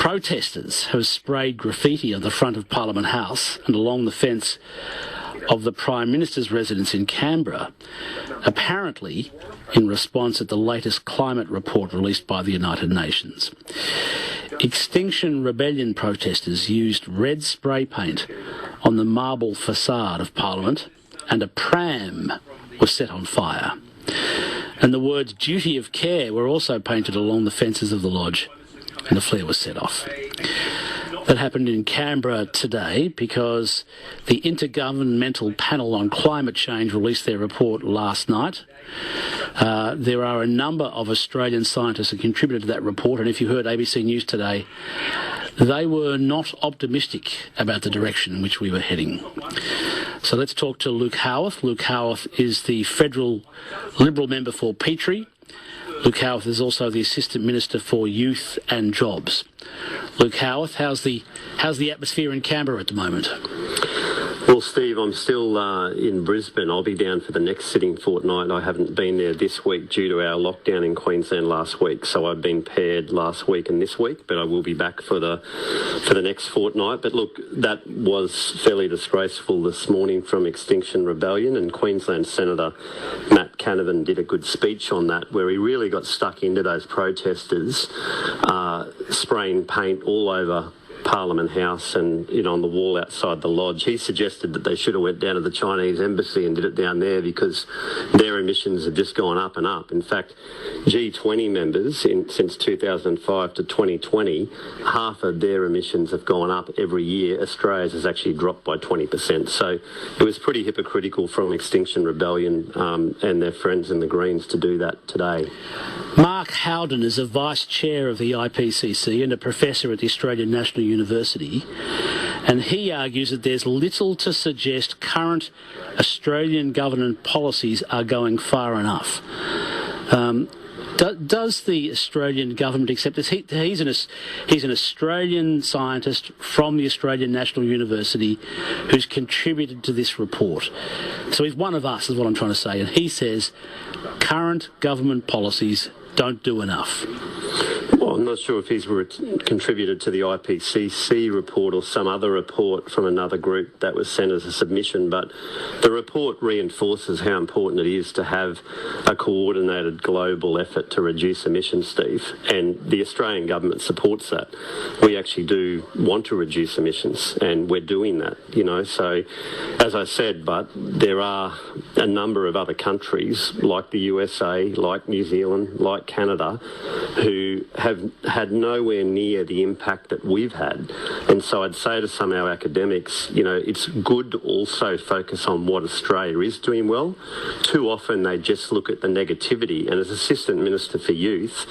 Protesters have sprayed graffiti on the front of Parliament House and along the fence of the Prime Minister's residence in Canberra, apparently in response at the latest climate report released by the United Nations. Extinction Rebellion protesters used red spray paint on the marble facade of Parliament, and a pram was set on fire. And the words duty of care were also painted along the fences of the lodge, and the flare was set off. That happened in Canberra today because the Intergovernmental Panel on Climate Change released their report last night. There are a number of Australian scientists who contributed to that report, and if you heard ABC News today, they were not optimistic about the direction in which we were heading. So let's talk to Luke Howarth. Luke Howarth is the federal Liberal member for Petrie. Luke Howarth is also the Assistant Minister for Youth and Jobs. Luke Howarth, how's the atmosphere in Canberra at the moment? Well, Steve, I'm still in Brisbane. I'll be down for the next sitting fortnight. I haven't been there this week due to our lockdown in Queensland last week, so I've been paired last week and this week, but I will be back for the next fortnight. But look, that was fairly disgraceful this morning from Extinction Rebellion, and Queensland Senator Matt Canavan did a good speech on that, where he really got stuck into those protesters spraying paint all over Parliament House and on the wall outside the lodge. He suggested that they should have went down to the Chinese embassy and did it down there because their emissions have just gone up and up. In fact, G20 members since 2005 to 2020, half of their emissions have gone up every year. Australia's has actually dropped by 20%. So it was pretty hypocritical from Extinction Rebellion and their friends in the Greens to do that today. Mark Howden is a Vice Chair of the IPCC and a Professor at the Australian National University, and he argues that there's little to suggest current Australian government policies are going far enough. Does the Australian government accept this? He's an Australian scientist from the Australian National University who's contributed to this report. So he's one of us, is what I'm trying to say, and he says current government policies don't do enough. Well, I'm not sure if he's contributed to the IPCC report or some other report from another group that was sent as a submission, but the report reinforces how important it is to have a coordinated global effort to reduce emissions, Steve, and the Australian government supports that. We actually do want to reduce emissions, and we're doing that, So, as I said, but there are a number of other countries, like the USA, like New Zealand, like Canada, who have had nowhere near the impact that we've had. And so I'd say to some of our academics, it's good to also focus on what Australia is doing well. Too often they just look at the negativity. And as Assistant Minister for Youth,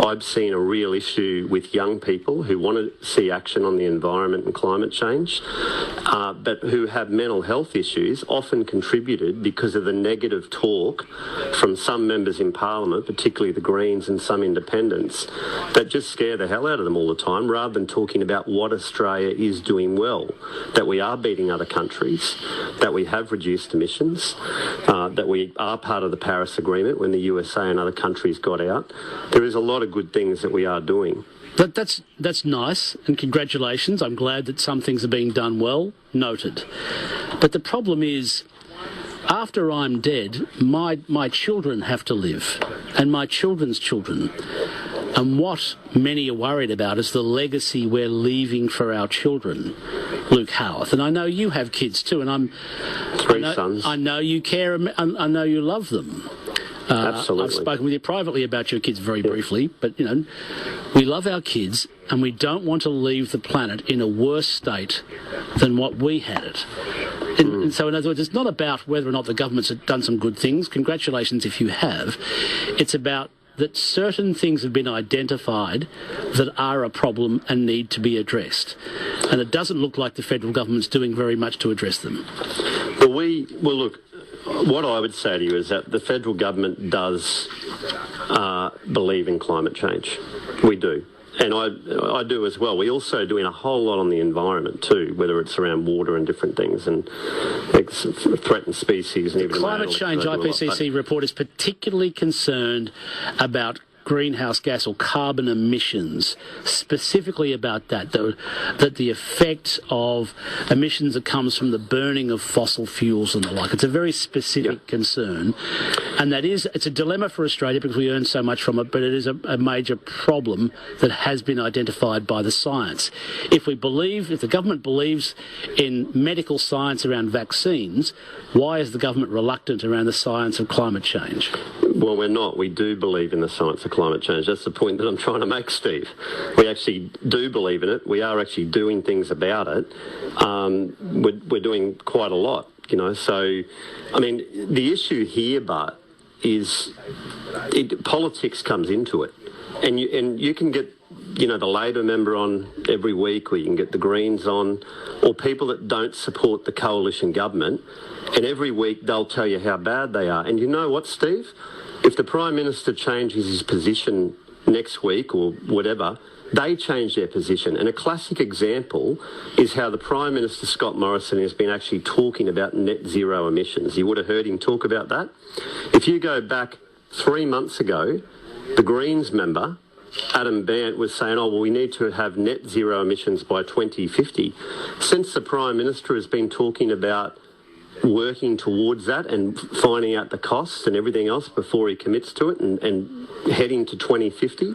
I've seen a real issue with young people who want to see action on the environment and climate change, but who have mental health issues, often contributed because of the negative talk from some members in Parliament, particularly the Greens and some independents, that just scare the hell out of them all the time, rather than talking about what Australia is doing well, that we are beating other countries, that we have reduced emissions, that we are part of the Paris Agreement when the USA and other countries got out. There is a lot of good things that we are doing. That's nice, and congratulations. I'm glad that some things are being done well. Noted. But the problem is, after I'm dead, my children have to live, and my children's children. And what many are worried about is the legacy we're leaving for our children, Luke Howarth. And I know you have kids too, and Three sons. I know you care, and I know you love them. Absolutely. I've spoken with you privately about your kids very briefly, but, we love our kids, and we don't want to leave the planet in a worse state than what we had it. And so, in other words, it's not about whether or not the government's done some good things. Congratulations if you have. It's about that certain things have been identified that are a problem and need to be addressed. And it doesn't look like the federal government's doing very much to address them. Well, look, what I would say to you is that the federal government does believe in climate change. We do. And I do as well. We're also doing a whole lot on the environment too, whether it's around water and different things and threatened species. And even the Climate Change IPCC report is particularly concerned about greenhouse gas or carbon emissions, specifically about that the effect of emissions that comes from the burning of fossil fuels and the like. It's a very specific concern, and it's a dilemma for Australia because we earn so much from it, but it is a major problem that has been identified by the science. If the government believes in medical science around vaccines, why is the government reluctant around the science of climate change? Well, we're not. We do believe in the science of climate change. That's the point that I'm trying to make, Steve. We actually do believe in it. We are actually doing things about it. We're doing quite a lot, So, I mean, the issue here, Bart, is politics comes into it. And you can get, the Labor member on every week, or you can get the Greens on, or people that don't support the coalition government, and every week they'll tell you how bad they are. And you know what, Steve? If the Prime Minister changes his position next week or whatever, they change their position. And a classic example is how the Prime Minister, Scott Morrison, has been actually talking about net zero emissions. You would have heard him talk about that. If you go back 3 months ago, the Greens member, Adam Bant, was saying, we need to have net zero emissions by 2050. Since the Prime Minister has been talking about working towards that and finding out the costs and everything else before he commits to it and heading to 2050,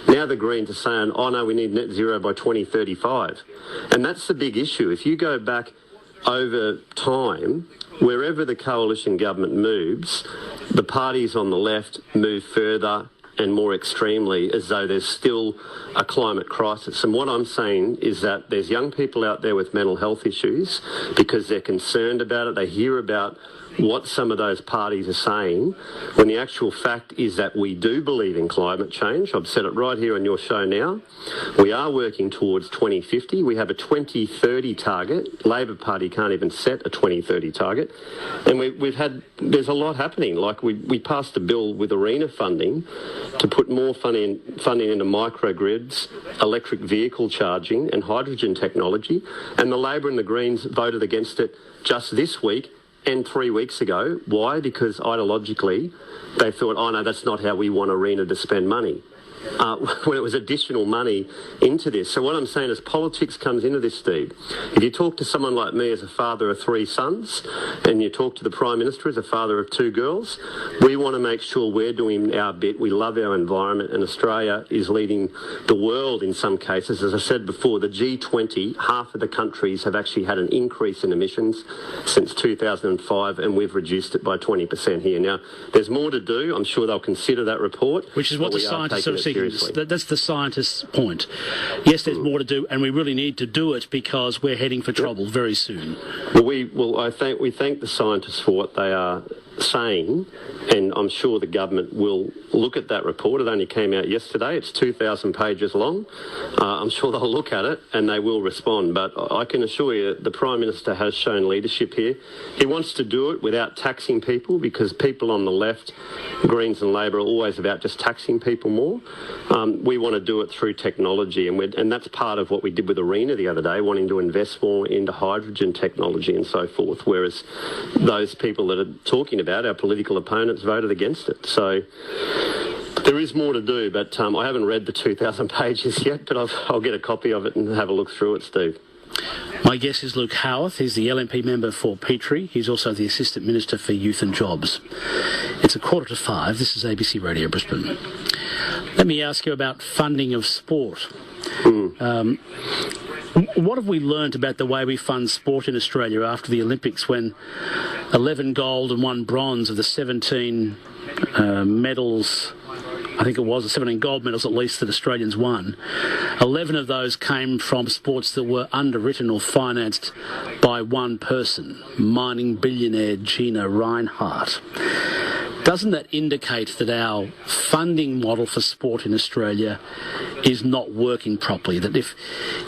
now the Greens are saying, no, we need net zero by 2035. And that's the big issue. If you go back over time, wherever the coalition government moves, the parties on the left move further and more extremely, as though there's still a climate crisis. And what I'm saying is that there's young people out there with mental health issues because they're concerned about it. They hear about what some of those parties are saying, when the actual fact is that we do believe in climate change. I've said it right here on your show now. We are working towards 2050. We have a 2030 target. Labor Party can't even set a 2030 target. And there's a lot happening. Like we passed a bill with ARENA funding to put more funding into microgrids, electric vehicle charging and hydrogen technology. And the Labor and the Greens voted against it just this week and 3 weeks ago. Why? Because ideologically they thought, no, that's not how we want ARENA to spend money. When it was additional money into this. So what I'm saying is politics comes into this, Steve. If you talk to someone like me as a father of 3 sons, and you talk to the Prime Minister as a father of 2 girls, we want to make sure we're doing our bit. We love our environment, and Australia is leading the world in some cases. As I said before, the G20, half of the countries have actually had an increase in emissions since 2005, and we've reduced it by 20% here. Now, there's more to do. I'm sure they'll consider that report. Which is what the scientists are seeking. That's the scientists' point. Yes, there's more to do, and we really need to do it because we're heading for trouble very soon. I think we thank the scientists for what they are saying, and I'm sure the government will look at that report. It only came out yesterday. It's 2,000 pages long. I'm sure they'll look at it and they will respond. But I can assure you the Prime Minister has shown leadership here. He wants to do it without taxing people, because people on the left, Greens and Labor, are always about just taxing people more. We want to do it through technology, and that's part of what we did with ARENA the other day, wanting to invest more into hydrogen technology and so forth, whereas those people that are talking about, our political opponents, voted against it. So there is more to do, but I haven't read the 2,000 pages yet, but I'll get a copy of it and have a look through it, Steve. My guest is Luke Howarth. He's the LNP member for Petrie. He's also the Assistant Minister for Youth and Jobs. It's 4:45. This is ABC Radio Brisbane. Let me ask you about funding of sport. What have we learnt about the way we fund sport in Australia after the Olympics, when 11 gold and 1 bronze of the 17 medals, I think it was, 17 gold medals at least, that Australians won, 11 of those came from sports that were underwritten or financed by one person, mining billionaire Gina Rinehart. Doesn't that indicate that our funding model for sport in Australia is not working properly? That if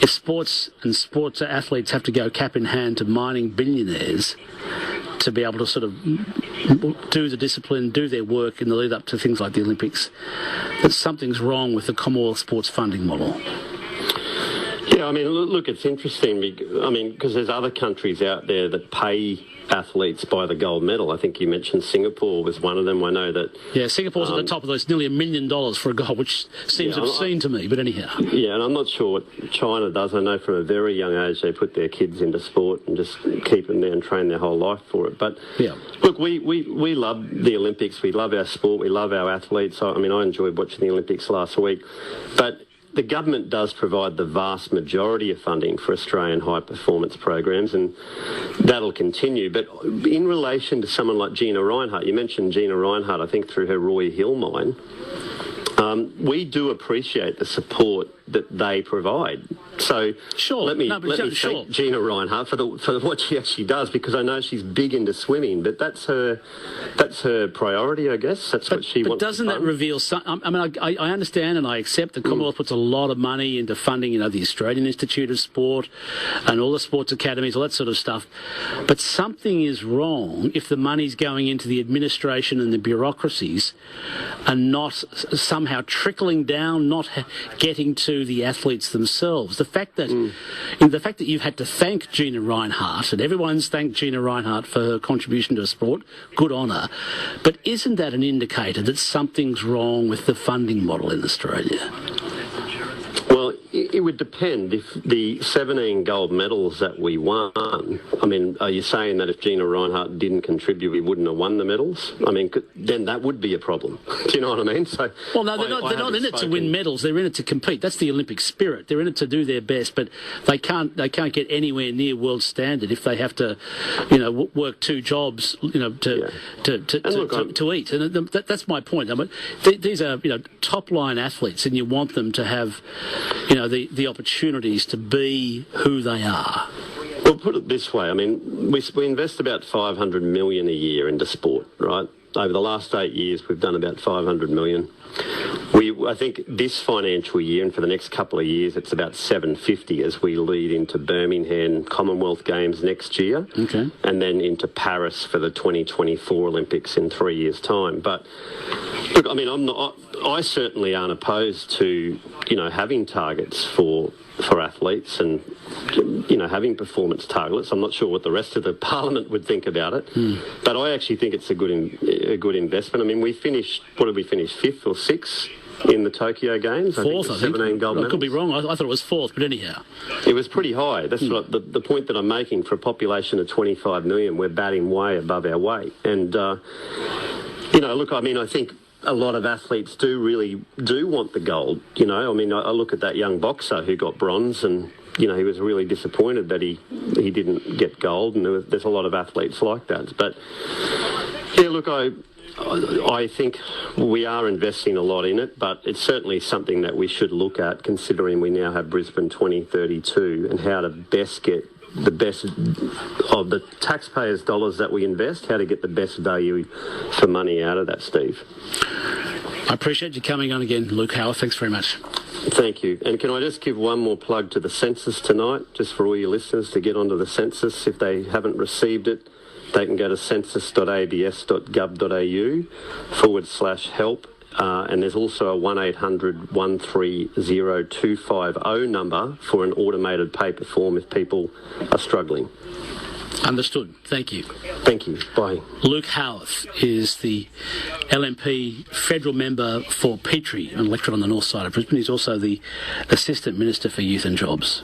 sports and sports athletes have to go cap in hand to mining billionaires to be able to sort of do the discipline, do their work in the lead up to things like the Olympics, that something's wrong with the Commonwealth sports funding model? Yeah, Yeah, I mean, look, it's interesting. Because there's other countries out there that pay athletes by the gold medal. I think you mentioned Singapore was one of them. I know that. Yeah, Singapore's at the top of the list, nearly $1 million for a gold, which seems obscene to me, but anyhow. Yeah, and I'm not sure what China does. I know from a very young age they put their kids into sport and just keep them there and train their whole life for it. But yeah. Look, we love the Olympics. We love our sport. We love our athletes. I enjoyed watching the Olympics last week. But the government does provide the vast majority of funding for Australian high-performance programs, and that'll continue. But in relation to someone like Gina Reinhart, you mentioned Gina Reinhart, I think, through her Roy Hill mine. We do appreciate the support that they provide. So let me thank Gina Reinhart for what she actually does, because I know she's big into swimming, but that's her priority, I guess. That's what she wants. But doesn't that reveal some? I understand and I accept the Commonwealth puts a lot of money into funding, the Australian Institute of Sport and all the sports academies, all that sort of stuff. But something is wrong if the money's going into the administration and the bureaucracies and not somehow trickling down, not getting to the athletes themselves. The fact that you've had to thank Gina Reinhart, and everyone's thanked Gina Reinhart for her contribution to sport, good on her, but isn't that an indicator that something's wrong with the funding model in Australia? Well, it would depend. If the 17 gold medals that we won, are you saying that if Gina Reinhart didn't contribute, we wouldn't have won the medals? Then that would be a problem. Do you know what I mean? So, well, no, they're not in it to win medals. They're in it to compete. That's the Olympic spirit. They're in it to do their best, but they can't get anywhere near world standard if they have to, work two jobs, to eat. And that's my point. These are top line athletes, and you want them to have the opportunities to be who they are. Well, put it this way. We invest about $500 million a year into sport, right? Over the last 8 years, we've done about $500 million. I think this financial year and for the next couple of years, it's about $750 as we lead into Birmingham Commonwealth Games next year, and then into Paris for the 2024 Olympics in 3 years' time. But look, I certainly aren't opposed to having targets for athletes and having performance targets. I'm not sure what the rest of the Parliament would think about it, but I actually think it's a good investment. We finished, what did we finish, 5th or 6th in the Tokyo Games? Fourth, I think. 17 gold medals. I could be wrong. I thought it was 4th, but anyhow. It was pretty high. That's what the point that I'm making. For a population of 25 million, we're batting way above our weight. And, I think a lot of athletes do want the gold. I look at that young boxer who got bronze, and he was really disappointed that he didn't get gold, and there's a lot of athletes like that. But yeah, look, I think we are investing a lot in it, but it's certainly something that we should look at, considering we now have Brisbane 2032 and how to best get the best of the taxpayers' dollars that we invest, how to get the best value for money out of that, Steve. I appreciate you coming on again, Luke Howard. Thanks very much. Thank you. And can I just give one more plug to the census tonight, just for all your listeners to get onto the census. If they haven't received it, they can go to census.abs.gov.au/help. And there's also a 1-800-130-250 number for an automated paper form if people are struggling. Understood. Thank you. Thank you. Bye. Luke Howarth is the LNP federal member for Petrie, an electorate on the north side of Brisbane. He's also the Assistant Minister for Youth and Jobs.